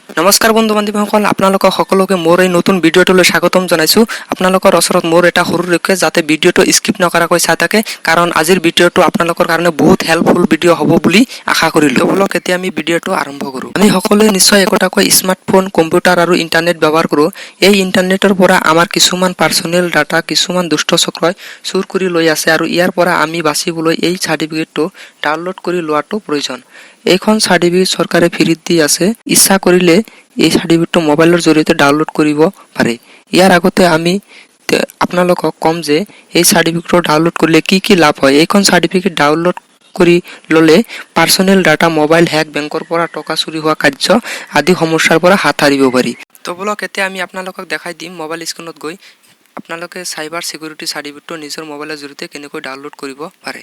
নমস্কাৰ বন্ধু বান্ধৱীসকল, আপোনালোকক সকলোকে মোৰ এই নতুন ভিডিঅ'টোলৈ স্বাগতম জনাইছোঁ। আপোনালোকৰ ওচৰত মোৰ এটা সৰু ৰিকুৱেষ্ট, যাতে ভিডিঅ'টো স্কিপ নকৰাকৈ চাই থাকে, কাৰণ আজিৰ ভিডিঅ'টো আপোনালোকৰ কাৰণে বহুত হেল্পফুল ভিডিঅ' হ'ব বুলি আশা কৰিলোঁ। বলক এতিয়া আমি ভিডিঅ'টো আৰম্ভ কৰোঁ। আমি সকলোৱে নিশ্চয় একোটাকৈ স্মাৰ্টফোন, কম্পিউটাৰ আৰু ইণ্টাৰনেট ব্যৱহাৰ কৰোঁ। এই ইণ্টাৰনেটৰ পৰা আমাৰ কিছুমান পাৰ্চনেল ডাটা কিছুমান দুষ্ট চক্ৰই চুৰ কৰি লৈ আছে, আৰু ইয়াৰ পৰা আমি বাচিবলৈ এই চাৰ্টিফিকেটটো ডাউনলোড কৰি লোৱাটো প্ৰয়োজন। এইখন চাৰ্টিফিকেট চৰকাৰে ফ্ৰীত দি আছে। ইচ্ছা কৰিলে এই চাৰ্টিফিকেটটো মোবাইলৰ জৰিয়তে ডাউনলোড কৰিব পাৰে। ইয়াৰ আগতে আমি আপোনালোকক ক'ম যে এই চাৰ্টিফিকেটটো ডাউনলোড কৰিলে কি কি লাভ হয়। এইখন চাৰ্টিফিকেট ডাউনলোড কৰি ল'লে পাৰ্চনেল ডাটা, মোবাইল হেক, বেংকৰ পৰা টকা চুৰি হোৱা কাৰ্য আদি সমস্যাৰ পৰা হাত সাৰিব পাৰি। তো বলক এতিয়া আমি আপোনালোকক দেখাই দিম মোবাইল স্ক্ৰীনত গৈ আপোনালোকে চাইবাৰ চিকিউৰিটি চাৰ্টিফিকেটটো নিজৰ মোবাইলৰ জৰিয়তে কেনেকৈ ডাউনলোড কৰিব পাৰে।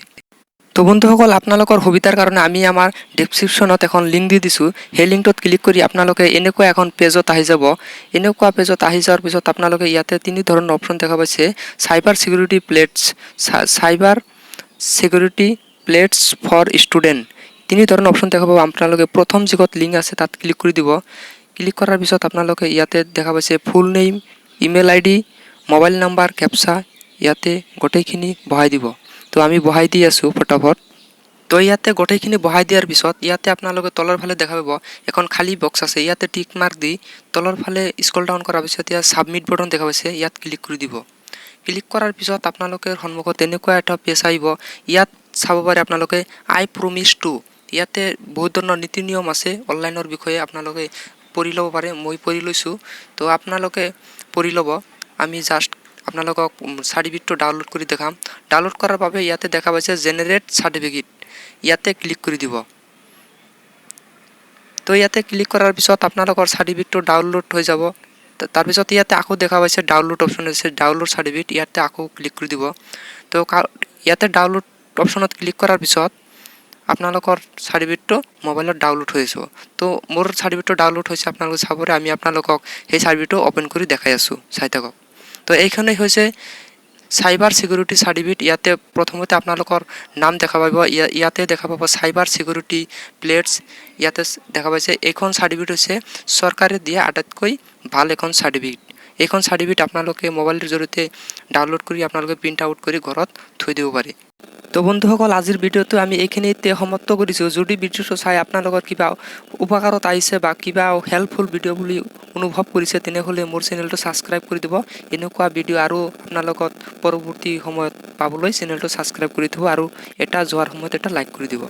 তো বন্ধুসকল, আপোনালোকৰ সুবিধাৰ কাৰণে আমি আমাৰ ডেছক্ৰিপশ্যনত এখন লিংক দি দিছোঁ। সেই লিংকটোত ক্লিক কৰি আপোনালোকে এনেকুৱা এখন পেজত আহি যাব। এনেকুৱা পেজত আহি যোৱাৰ পিছত আপোনালোকে ইয়াতে তিনি ধৰণৰ অপশ্যন দেখা পাইছে: cyber security plates for student. তিনি ধৰণৰ অপশ্যন দেখা পাব। আপোনালোকে প্ৰথম যিগত লিংক আছে তাত ক্লিক কৰি দিব। ক্লিক কৰাৰ পিছত আপোনালোকে ইয়াতে দেখা পাইছে full name, email ID, mobile number, captcha, ইয়াতে গোটেইখিনি বহাই দিব। তো আমি বহাই দি আছোঁ ফটাফট। তো ইয়াতে গোটেইখিনি বহাই দিয়াৰ পিছত ইয়াতে আপোনালোকে তলৰ ফালে দেখা পাব এখন খালী বক্স আছে। ইয়াতে টিক মাৰ্ক দি তলৰ ফালে স্ক্ৰল ডাউন কৰাৰ পিছত ইয়াত ছাবমিট বটন দেখা পাইছে, ইয়াত ক্লিক কৰি দিব। ক্লিক কৰাৰ পিছত আপোনালোকে সন্মুখত তেনেকুৱা এটা পেজ আহিব। ইয়াত চাব পাৰে আপোনালোকে আই প্ৰমিছ টু। ইয়াতে বহুত ধৰণৰ নীতি নিয়ম আছে অনলাইনৰ বিষয়ে, আপোনালোকে পঢ়ি ল'ব পাৰে। মই পঢ়ি লৈছোঁ, তো আপোনালোকে পঢ়ি ল'ব। আমি জাষ্ট আপোনালোকক চাৰ্টিফিকেটটো ডাউনলোড কৰি দেখাম। ডাউনলোড কৰাৰ বাবে ইয়াতে দেখা পাইছে জেনেৰেট চাৰ্টিফিকেট, ইয়াতে ক্লিক কৰি দিব। তো ইয়াতে ক্লিক কৰাৰ পিছত আপোনালোকৰ চাৰ্টিফিকেটটো ডাউনলোড হৈ যাব। তাৰপিছত ইয়াতে আকৌ দেখা পাইছে ডাউনলোড অপশ্যন আছে, ডাউনলোড চাৰ্টিফিকেট, ইয়াতে আকৌ ক্লিক কৰি দিব। তো ইয়াতে ডাউনলোড অপশ্যনত ক্লিক কৰাৰ পিছত আপোনালোকৰ চাৰ্টিফিকেটটো মোবাইলত ডাউনলোড হৈ যাব। তো মোৰ চাৰ্টিফিকেটটো ডাউনলোড হৈছে, আপোনালোকে চাব পাৰে। আমি আপোনালোকক সেই চাৰ্টিফিকেটটো অ'পেন কৰি দেখাই আছোঁ, চাই থাকক। তো এইখনেই হৈছে চাইবাৰ চিকিউৰিটি চাৰ্টিফিকেট। ইয়াতে প্ৰথমতে আপোনালোকৰ নাম দেখা পাব। ইয়াতে দেখা পাব চাইবাৰ চিকিউৰিটি প্লেটছ, ইয়াতে দেখা পাইছে। এইখন চাৰ্টিফিকেট হৈছে চৰকাৰে দিয়া আটাইতকৈ ভাল এখন চাৰ্টিফিকেট। এইখন চাৰ্টিফিকেট আপোনালোকে মোবাইলৰ জৰিয়তে ডাউনলোড কৰি আপোনালোকে প্ৰিণ্ট আউট কৰি ঘৰত থৈ দিব পাৰে। তো বন্ধুসকল, আজিৰ ভিডিঅ'টো আমি এইখিনিতে সমাপ্ত কৰিছোঁ। যদি ভিডিঅ'টো চাই আপোনালোকৰ কিবা উপকাৰত আহিছে বা কিবা হেল্পফুল ভিডিঅ' বুলি অনুভৱ কৰিছে, তেনেহ'লে মোৰ চেনেলটো ছাবস্ক্ৰাইব কৰি দিব। এনেকুৱা ভিডিঅ' আৰু আপোনালোকক পৰৱৰ্তী সময়ত পাবলৈ চেনেলটো ছাবস্ক্ৰাইব কৰি থ'ব, আৰু এটা যোৱাৰ সময়ত এটা লাইক কৰি দিব।